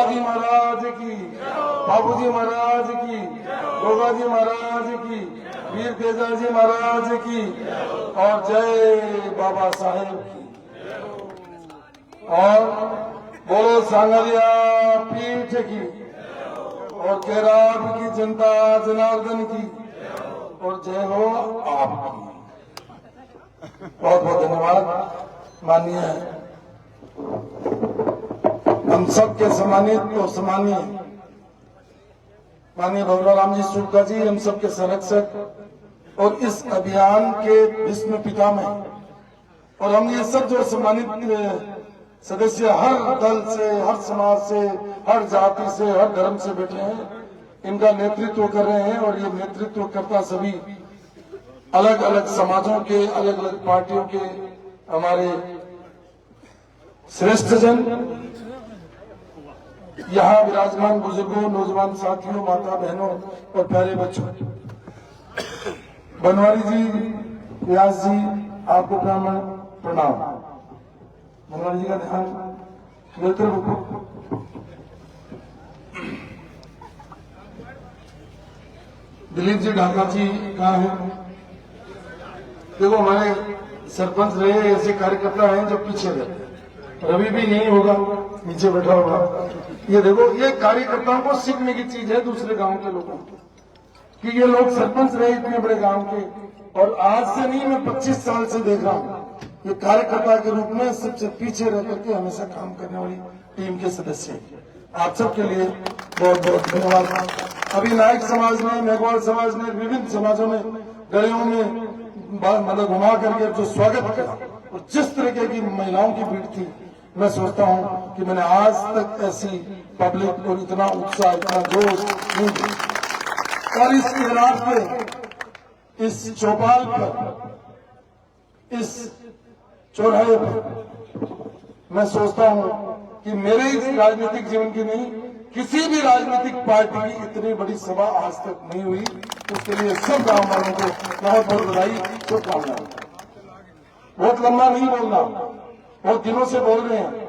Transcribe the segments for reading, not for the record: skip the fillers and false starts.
बालाजी महाराज की, बाबूजी महाराज की, गोगाजी महाराज की, वीर केदारजी महाराज की और जय बाबा साहेब की। और बोलो सांगरिया पीठ की और केराब की जनता जनार्दन की और जय हो आपकी। बहुत बहुत धन्यवाद माननीय हम सबके सम्मानित और सम्मानीय माननीय भगवान जी शुक्ला जी, हम सबके संरक्षक और इस अभियान के भीष्म पितामह, और हम ये सब जो सम्मानित सदस्य हर दल से, हर समाज से, हर जाति से, हर धर्म से बैठे हैं, इनका नेतृत्व कर रहे हैं। और ये नेतृत्व करता सभी अलग अलग समाजों के, अलग अलग पार्टियों के हमारे श्रेष्ठ जन, यहाँ विराजमान बुजुर्गों, नौजवान साथियों, माता बहनों और प्यारे बच्चों। बनवारी जी, व्यास जी, आपको प्रणाम। बनवारी जी का ध्यान मिलते रखो। दिलीप जी ढाका जी कहाँ है? देखो, हमारे सरपंच रहे ऐसे कार्यकर्ता हैं जो पीछे रहते हैं। रवि भी नहीं होगा, नीचे बैठा होगा। ये देखो, ये कार्यकर्ताओं को सीखने की चीज है दूसरे गांव के लोगों को, कि ये लोग सरपंच रहे इतने बड़े गांव के, और आज से नहीं, मैं 25 साल से देख रहा हूँ ये कार्यकर्ता के रूप में सबसे पीछे रह करके हमेशा काम करने वाली टीम के सदस्य। आप सबके लिए बहुत बहुत धन्यवाद। अभी नायक समाज में, मेघवाल समाज ने, विभिन्न समाजों में गलियों में मतलब घुमा करके जो स्वागत किया और जिस तरीके की महिलाओं की भीड़ थी, मैं सोचता हूं कि मैंने आज तक ऐसी पब्लिक को इतना उत्साह, इतना जोश नहीं देखा। और इस तैनात पे, इस चौपाल पर, इस चौराहे पर मैं सोचता हूं कि मेरे इस राजनीतिक जीवन की नहीं, किसी भी राजनीतिक पार्टी की इतनी बड़ी सभा आज तक नहीं हुई। उसके लिए सब गांव वालों को बहुत बहुत बधाई, शुभकामनाएं। बहुत लंबा नहीं बोलना, बहुत दिनों से बोल रहे हैं,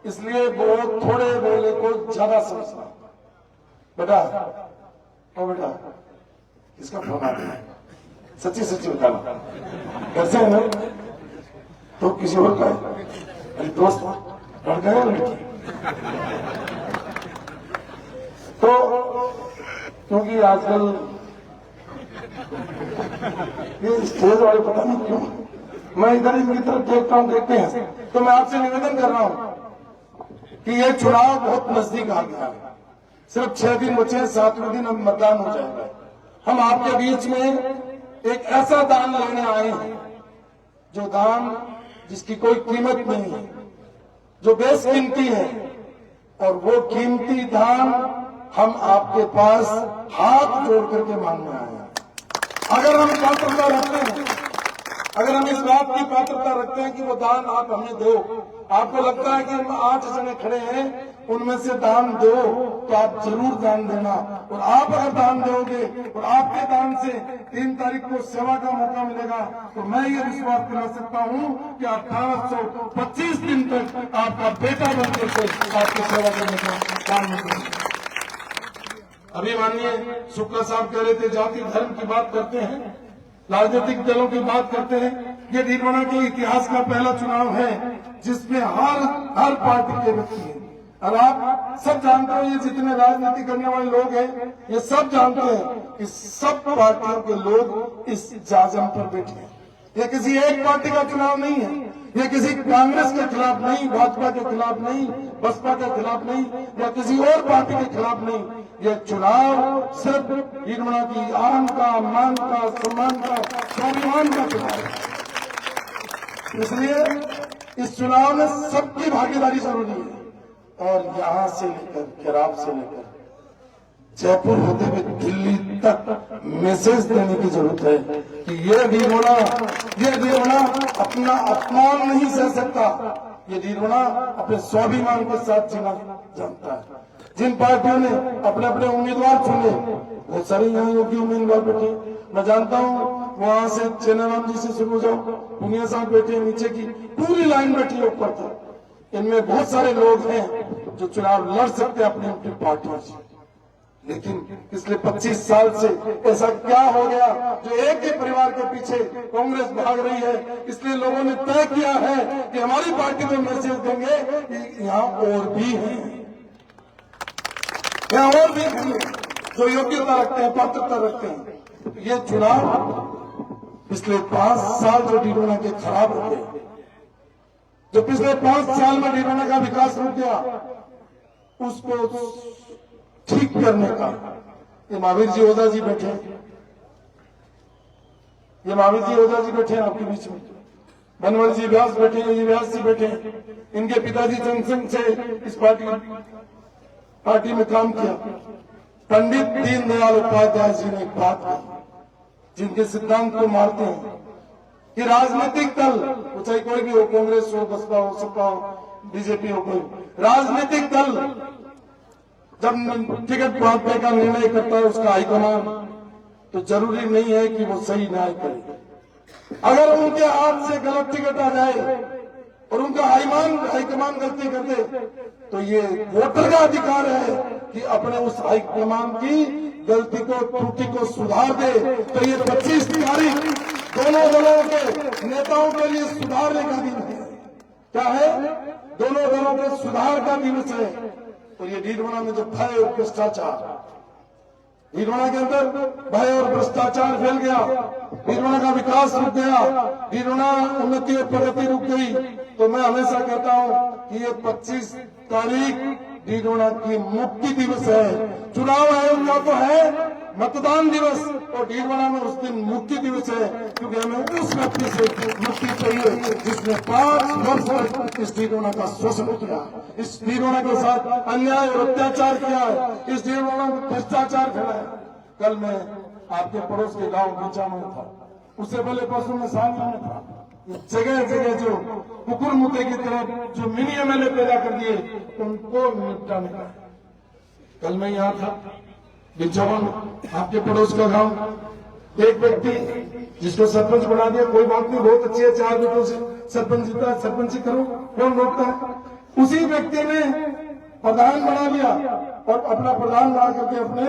इसलिए बहुत थोड़े बोले को ज्यादा समझना। बेटा, ओ बेटा, किसका फोन आ रहा है? सच्ची सच्ची बताना, घर से है ना? तो किसी और का है? अरे दोस्त बढ़ गए लड़की। तो क्योंकि आजकल ये स्टेज वाले पता नहीं क्यों, मैं इधर इनकी तरफ देखता हूं, देखते हैं, तो मैं आपसे निवेदन कर रहा हूं कि ये चुनाव बहुत नजदीक आ गया है। सिर्फ 6 दिन बचे हैं, 7वें दिन अब मतदान हो जाएगा। हम आपके बीच में एक ऐसा दान लेने आए हैं, जो दान जिसकी कोई कीमत नहीं है, जो बेशकीमती है, और वो कीमती दान हम आपके पास हाथ जोड़ करके मांगने आए हैं। अगर हम पात्रता रखते हैं, अगर हम इस बात की पात्रता रखते हैं कि वो दान आप हमें दो, आपको लगता है कि हम 8 जने खड़े हैं, उनमें से दान दो, तो आप जरूर दान देना। और आप अगर दान दोगे और आपके दान से 3 तारीख को सेवा का मौका मिलेगा, तो मैं ये विश्वास दिला सकता हूं कि 1825 दिन तक आपका बेटा बनकर के आपकी सेवा करने का काम मिलेगा। अभी माननीय शुक्ला साहब कह रहे थे, जाति धर्म की बात करते हैं, राजनीतिक दलों की बात करते हैं। ये नीलवना के इतिहास का पहला चुनाव है जिसमें हर पार्टी के व्यक्ति हैं। और आप सब जानते हो, ये जितने राजनीति करने वाले लोग हैं, ये सब जानते हैं कि सब पार्टियों के लोग इस जाजम पर बैठे हैं। ये किसी एक पार्टी का चुनाव नहीं है, ये किसी कांग्रेस के खिलाफ नहीं, भाजपा के खिलाफ नहीं, बसपा के खिलाफ नहीं, या किसी और पार्टी के खिलाफ नहीं। ये चुनाव सिर्फ नीलवना की आन का, मान का, सम्मान का, स्वाभिमान का चुनाव है। इसलिए इस चुनाव में सबकी भागीदारी जरूरी है। और यहां से लेकर, केराब से लेकर जयपुर होते हुए दिल्ली तक मैसेज देने की जरूरत है कि ये नीलवना अपना अपमान नहीं सह सकता। ये नीलवना अपने स्वाभिमान के साथ जीना जानता है। जिन पार्टियों ने अपने अपने उम्मीदवार चुने, बहुत सारे यहाँ योग्य उम्मीदवार बैठे। मैं जानता हूँ वहां से चेन्नराम जी से शुरू हो जाओ, पुनिया साहब बैठे, नीचे की पूरी लाइन बैठी है ऊपर तक। इनमें बहुत सारे लोग हैं जो चुनाव लड़ सकते हैं अपनी अपनी पार्टियों से, लेकिन पिछले 25 साल से ऐसा क्या हो गया जो एक ही परिवार के पीछे कांग्रेस भाग रही है। इसलिए लोगों ने तय किया है कि हमारी पार्टी को मैसेज देंगे कि यहाँ और भी हैं, यहाँ और भी हैं जो योग्यता रखते हैं, पात्रता रखते हैं। ये चुनाव पिछले 5 साल जो डीडोना के खराब हो गए, जो पिछले 5 साल में डीडोना का विकास रुक गया, उसको ठीक करने का ये महावीर जी ओझा जी बैठे, ये महावीर जी ओझा जी बैठे हैं आपके बीच में, बनवारी जी व्यास बैठे हैं, ये व्यास जी बैठे हैं। इनके पिताजी जनसंघ से इस पार्टी में काम किया। पंडित दीनदयाल उपाध्याय जी ने एक बात कही, जिनके सिद्धांत को मानते हैं कि राजनीतिक दल, चाहे कोई भी हो, कांग्रेस हो, बसपा हो, सपा हो, बीजेपी हो, कोई राजनीतिक दल जब टिकट बांटने का निर्णय करता है उसका हाईकमान, तो जरूरी नहीं है कि वो सही न्याय करे। अगर उनके हाथ से गलत टिकट आ जाए और उनका हाईकमान गलती कर दे, तो ये वोटर का अधिकार है कि अपने उस हाईकमान की गलती को, त्रुटि को सुधार दे। तो ये 25 तारीख दोनों दलों के नेताओं के लिए सुधारने का दिन है। क्या है? दोनों दलों के सुधार का दिवस है। और ये डीडोना में जो भय और भ्रष्टाचार, डीडोना के अंदर भय और भ्रष्टाचार फैल गया, डीडोना का विकास रुक गया, डीडोना उन्नति और प्रगति रुक गई। तो मैं हमेशा कहता हूं कि ये 25 तारीख डीडोना की मुक्ति दिवस है। चुनाव आयोग का तो है मतदान दिवस, और डीडोना में उस दिन मुक्ति दिवस है, क्योंकि हमें उस व्यक्ति से मुक्ति चाहिए जिसने 5 वर्ष तक इस डीडोना का शोषण किया, इस डीडोना के साथ अन्याय और अत्याचार किया है, इस डीडोना में भ्रष्टाचार फैलाया। कल मैं आपके पड़ोस के गांव बीचा में था, उससे पहले परसों में सानिया में था। जगह जगह जो कुकुर मुद्दे की तरह जो मिनी एमएलए पैदा कर दिए, उनको निपटाने का। कल मैं यहाँ था बिजौन, आपके पड़ोस का गांव, एक व्यक्ति जिसको सरपंच बना दिया, कोई बात नहीं, बहुत अच्छी है, 4 वोटों से सरपंच जीता, सरपंची करो, कौन रोकता है। उसी व्यक्ति ने प्रधान बना लिया और अपना प्रधान बना करके अपने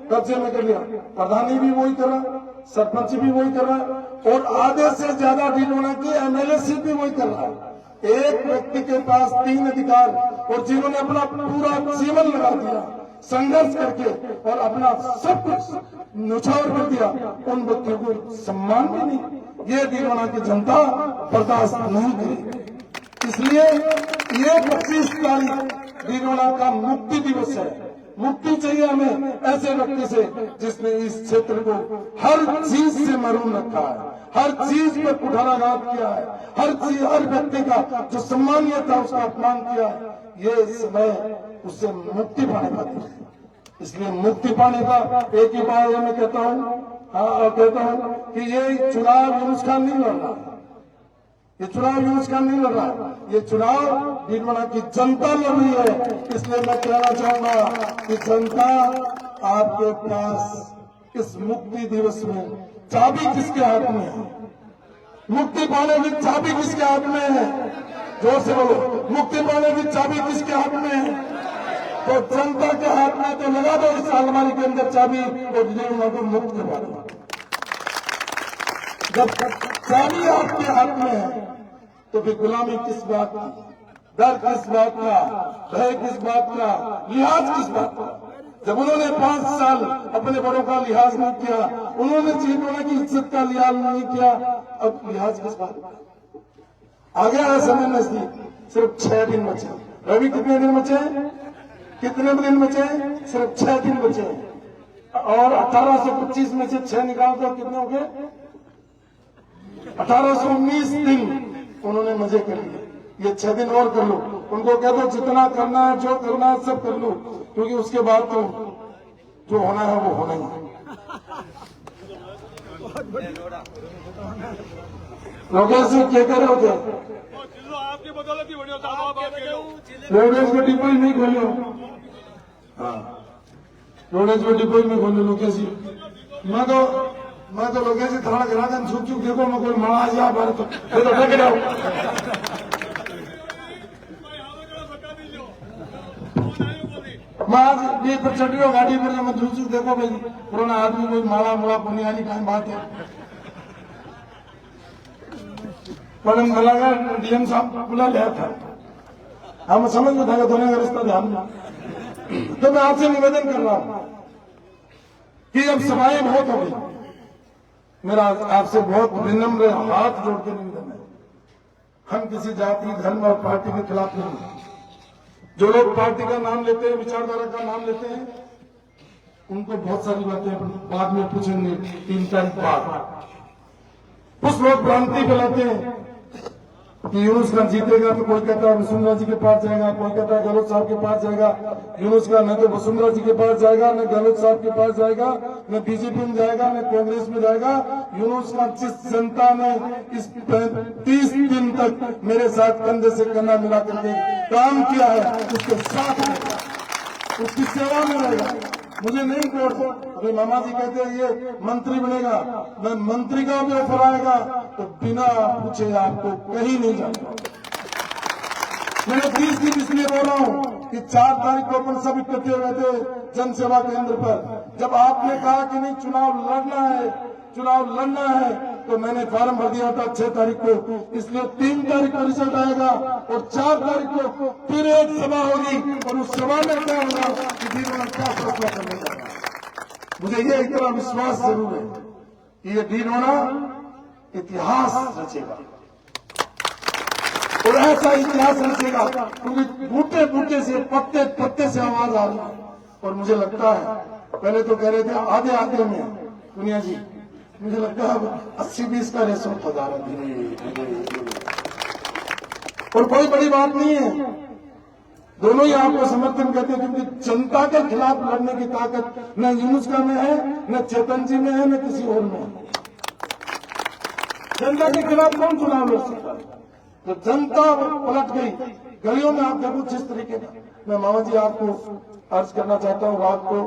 कब्जे में कर लिया। प्रधानी भी वही कर रहा, सरपंच भी वही कर रहा, और आधे से ज्यादा डीडोना की एमएलए सीट भी वही कर रहा है। एक व्यक्ति के पास 3 अधिकार, और जिन्होंने अपना पूरा जीवन लगा दिया संघर्ष करके और अपना सब कुछ न्यौछावर कर दिया, उन व्यक्तियों को सम्मान भी नहीं। ये डीडोना की जनता बर्दाश्त नहीं करेगी। इसलिए ये 25 तारीख डीडोना का मुक्ति दिवस है। मुक्ति चाहिए हमें ऐसे व्यक्ति से जिसने इस क्षेत्र को हर चीज से महरूम रखा है, हर चीज पर कुठाराघात किया है, हर व्यक्ति का जो सम्मानीय था उसका अपमान किया है। ये समय उससे मुक्ति पाने का दिन है। इसलिए मुक्ति पाने का एक ही बात मैं कहता हूँ कि ये चुनाव यूनुस खान नहीं लड़ रहा, ये चुनाव यूनुस खान नहीं लड़ रहा, ये चुनाव डीडोना की जनता लड़ रही है। इसलिए मैं कहना चाहूंगा कि जनता, आपके पास इस मुक्ति दिवस में चाबी किसके हाथ में है? मुक्ति पाने की चाबी किसके हाथ में है? जोर से बोलो, मुक्ति पाने की चाबी किसके हाथ में है? तो जनता के हाथ में। तो लगा दो इस अलमारी के अंदर चाबी और डीडोना को मुक्त करवा दो। जब चाबी आपके हाथ में है तो फिर गुलामी किस बात की, डर किस बात का, भय किस बात का, लिहाज किस बात का? जब उन्होंने 5 साल अपने बड़ों का लिहाज नहीं किया, उन्होंने डीडोना की इज्जत का लिहाज नहीं किया, अब लिहाज किस बात का? आ गया है समय नजदीक, सिर्फ 6 दिन बचे। रवि कितने दिन बचे? कितने दिन बचे? सिर्फ 6 दिन बचे। और 1825 में से 6 निकाल दो, कितने हो गए? 1819 दिन उन्होंने मजे कर लिए। ये 6 दिन और कर लो, उनको कह दो जितना करना है, जो करना है सब कर लो, क्योंकि उसके बाद तो जो होना है वो होना ही है। लोकेश जी क्या कर रहे होते? आपकी बदौलत ही बढ़िया, रोडेज को डिपो नहीं खोलो। हाँ, रोडेज को डिपो में खोलो लोकेश जी। मैं तो लोकेश जी थाना करा था, छुप छुप देखो, मैं कोई मरा जा बार तो बाज ये पर चढ़ियो गाड़ी पर मैं दूसरी देखो भाई पुराना आदमी कोई माड़ा मुड़ा पुनियाली का बात है पर लगा डीएम साहब बुला लिया था हम समझ में था दोनों का रिश्ता ध्यान में। तो मैं आपसे निवेदन कर रहा हूं कि अब सभाएं बहुत हो गई, मेरा आपसे बहुत विनम्र हाथ जोड़ के निवेदन है, हम किसी जाति धर्म और पार्टी के खिलाफ नहीं। जो लोग पार्टी का नाम लेते हैं, विचारधारा का नाम लेते हैं, उनको बहुत सारी बातें बाद में पूछेंगे 3 तारीख बाद। कुछ लोग भ्रांति फैलाते हैं कि यूनुस खान जीतेगा तो कोई कहता है वसुंधरा जी के पास जाएगा, कोई कहता है गहलोत साहब के पास जाएगा। यूनुस खान न तो वसुंधरा जी के पास जाएगा, न गहलोत साहब के पास जाएगा, न बीजेपी में जाएगा, न कांग्रेस में जाएगा। यूनुस खान जिस जनता ने इस 30 दिन तक मेरे साथ कंधे से कंधा मिला करके काम किया है, उसके साथ रहेगा, उसकी सेवा में रहेगा। मुझे नहीं वोट, अभी मामा जी कहते हैं ये मंत्री बनेगा, मैं मंत्री का भी ऑफर आएगा तो बिना पूछे आपको कहीं नहीं जाऊंगा। मैंने 30 दिन इसलिए बोल रहा हूं कि 4 तारीख को अपन सब इकट्ठे हुए थे जन सेवा केंद्र पर। जब आपने कहा कि नहीं चुनाव लड़ना है तो मैंने फॉर्म भर दिया था 6 तारीख को, इसलिए 3 तारीख को रिजल्ट आएगा और 4 तारीख को फिर एक सभा होगी और उस सभा में क्या होगा कि डीरोना क्या फैसला करने जा रहा है। मुझे ये इतना विश्वास जरूर है कि ये डीरोना इतिहास रचेगा और ऐसा इतिहास रचेगा क्योंकि बूटे बूटे से पत्ते पत्ते से आवाज आ रही है। और मुझे लगता है पहले तो कह रहे थे आधे आधे में दुनिया जी, मुझे लगता है 80-20 का रेशो होता जा रहा है और कोई बड़ी बात नहीं है। दोनों ही आपको समर्थन कहते हैं क्योंकि जनता के खिलाफ लड़ने की ताकत न यूनुस का में है, न चेतन जी में है, न किसी और में है। जनता के खिलाफ कौन चुनाव लड़ सकता है? तो जनता पलट गई गलियों में। आप देखो जिस तरीके का, मैं मामा जी आपको अर्ज करना चाहता हूँ, रात को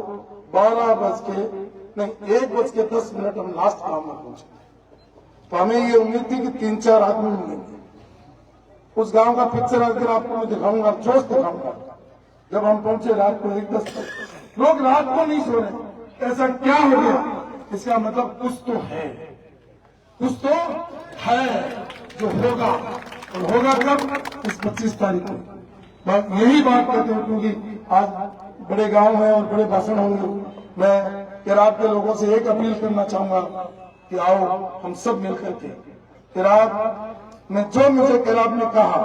1:10 हम लास्ट काम में पहुंचे तो हमें ये उम्मीद थी कि 3-4 आदमी मिलेंगे। उस गांव का पिक्चर अगर आपको मैं दिखाऊंगा, जोश दिखाऊंगा। जब हम पहुंचे रात को 1:10 तक लोग रात को नहीं सो रहे। ऐसा क्या हो गया? इसका मतलब कुछ तो है जो होगा और होगा कब? इस 25 तारीख को। यही बात कहते हैं क्योंकि आज बड़े गांव हैं और बड़े भाषण होंगे। मैं केराब के लोगों से एक अपील करना चाहूंगा कि आओ हम सब मिलकर के केराब में जो मुझे केराब ने कहा,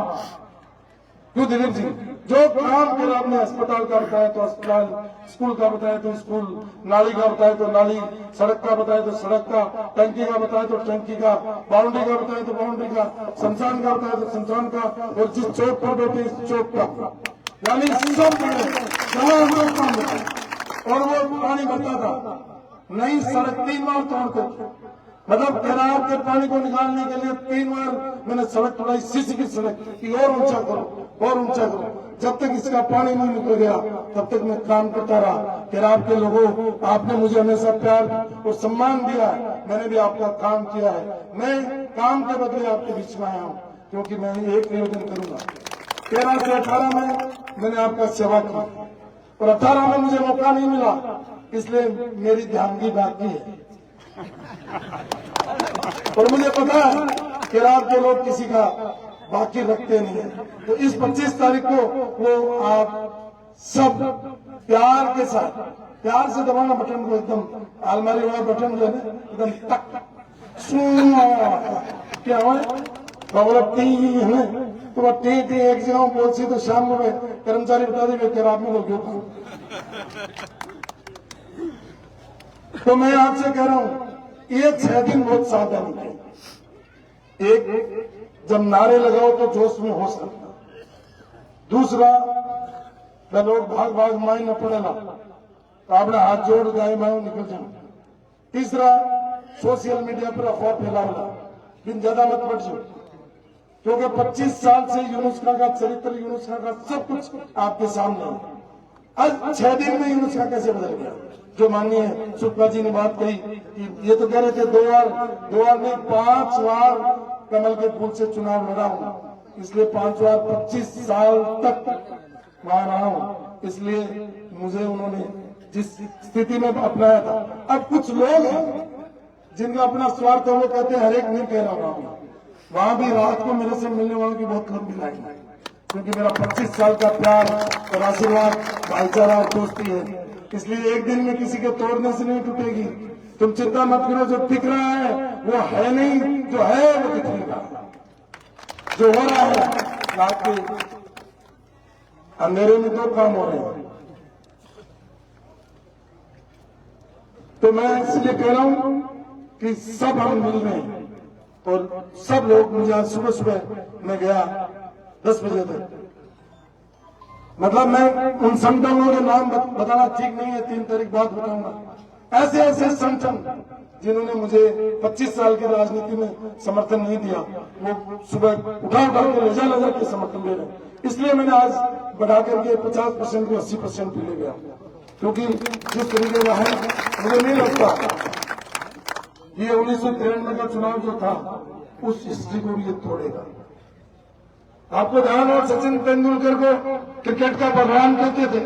क्यों दिलीप जी, जो काम केराब ने अस्पताल का बताया तो अस्पताल, स्कूल का बताया तो स्कूल, नाली का बताया तो नाली, सड़क का बताया तो सड़क का, टंकी का बताया तो टंकी का, बाउंड्री का बताया तो बाउंड्री का, शमशान का बताया तो शमशान का, और जिस चौक पर बैठे इस चौक का, यानी सब जहां हम लोग काम बताए। और वो पानी भरता था, नई सड़क 3 बार तोड़कर, मतलब केराब के पानी को निकालने के लिए 3 बार मैंने सड़क तोड़ाई, सीसी की सड़क की और ऊंचा करो। जब तक इसका पानी नहीं निकल गया तब तक मैं काम करता रहा। केराब के लोगों, आपने मुझे हमेशा प्यार और सम्मान दिया है, मैंने भी आपका काम किया है। मैं काम के बदले आपके बीच में आया हूँ क्योंकि मैं एक निवेदन करूंगा। 13 से 18 में मैंने आपका सेवा की और 18 में मुझे मौका नहीं मिला, इसलिए मेरी ध्यानगी बाकी है। और मुझे पता है केराब के लोग किसी का बाकी रखते नहीं है। तो इस 25 तारीख को वो आप सब प्यार के साथ, प्यार से दबाना बटन को, एकदम अलमारी वाला बटन जो है एकदम टक क्या हुआ तो टी एक जगह बोलती तो शाम को कर्मचारी बता दी केराब में लोग क्यों। तो मैं आपसे कह रहा हूं ये 6 दिन बहुत सावधानी है। एक, जब नारे लगाओ तो जोश में हो सकता। दूसरा, लोग भाग माई न पड़ेला तो अपना हाथ जोड़ गाय माओ निकल जाओ। तीसरा, सोशल मीडिया पर अफवाह फैलाओ, बिन ज्यादा मत बढ़ जाओ क्योंकि 25 साल से यूनुस खान का चरित्र, यूनुस खान का सब कुछ आपके सामने है। आज 6 दिन में यूनुस खान कैसे बदल गया? जो माननीय सुषमा जी ने बात कही कि ये तो कह रहे थे 2 बार नहीं 5 बार कमल के फूल से चुनाव लड़ा हूं, इसलिए 5 बार 25 साल तक वहां रहा हूं, इसलिए मुझे उन्होंने जिस स्थिति में अपनाया था। अब कुछ लोग हैं जिनका अपना स्वार्थ है, वो कहते हैं हर एक नहीं कह रहा हूं, वहां भी रात को मेरे से मिलने वालों की बहुत लंबी लाइन है, क्योंकि मेरा 25 साल का प्यार और आशीर्वाद, भाईचारा और दोस्ती है। इसलिए एक दिन में किसी के तोड़ने से नहीं टूटेगी। तुम चिंता मत करो, जो दिख रहा है वो है नहीं, जो है वो दिखेगा। जो हो रहा है रात के अंधेरे में दो काम हो रहे हैं। तो मैं इसलिए कह रहा हूं कि सब हम मिल रहे हैं और सब लोग, मुझे आज सुबह सुबह मैं गया 10 बजे तक, मतलब मैं उन संगठनों के नाम बताना ठीक नहीं है, 3 तारीख बाद बताऊंगा। ऐसे ऐसे संगठन जिन्होंने मुझे 25 साल की राजनीति में समर्थन नहीं दिया, वो सुबह उठा के ले जा के समर्थन दे रहे हैं। इसलिए मैंने आज बढ़ा करके 50% को 80% पे ले गया, क्योंकि जिस तरीके का है मुझे नहीं लगता ये 1993 का चुनाव जो था उस हिस्ट्री को भी ये तोड़ेगा। आपको ध्यान हो, सचिन तेंदुलकर को क्रिकेट का भगवान कहते थे,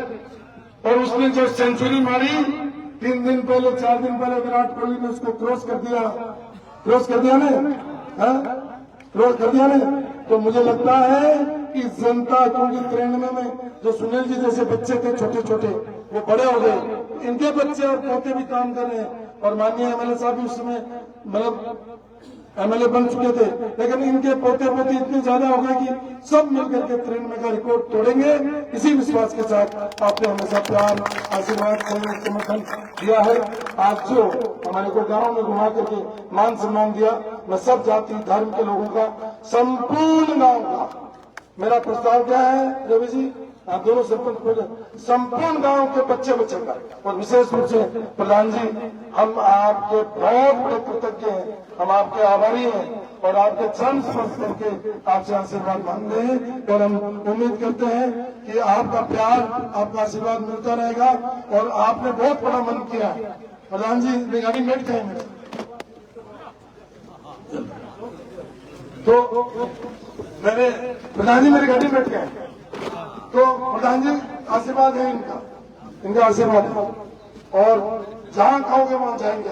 और उसने जो सेंचुरी मारी 3 दिन पहले 4 दिन पहले विराट कोहली ने उसको क्रॉस कर दिया ना, क्रॉस कर दिया ना। तो मुझे लगता है कि जनता, क्योंकि 93 में जो सुनील जी जैसे बच्चे थे छोटे छोटे, वो बड़े हो गए, इनके बच्चे और पोते भी काम कर रहे हैं, और माननीय एमएलए साहब भी उस समय मतलब एमएलए बन चुके थे, लेकिन इनके पोते पोती इतने ज्यादा हो गए कि सब मिलकर के 93 का रिकॉर्ड तोड़ेंगे। इसी विश्वास के साथ आपने हमेशा प्यार, आशीर्वाद, समर्थन दिया है। आज जो हमारे को गांव में घुमा करके मान सम्मान दिया, मैं सब जाति धर्म के लोगों का, संपूर्ण गांव का मेरा प्रस्ताव क्या है रवि जी, आप दोनों सरपंच बोले, संपूर्ण गांव के बच्चे का, और विशेष रूप से प्रधान जी, हम आपके बहुत बड़े कृतज्ञ हैं, हम आपके आभारी हैं, और आपके चरण स्पर्श करके आपसे आशीर्वाद मांगते हैं, और हम उम्मीद करते हैं कि आपका प्यार, आपका आशीर्वाद मिलता रहेगा। और आपने बहुत बड़ा मन किया। प्रधान जी मेरी गाड़ी बैठ जाएंगे तो मेरे प्रधान जी मेरी गाड़ी बैठ गए, तो प्रधान जी आशीर्वाद है इनका आशीर्वाद है, और जहां कहोगे वहां जाएंगे।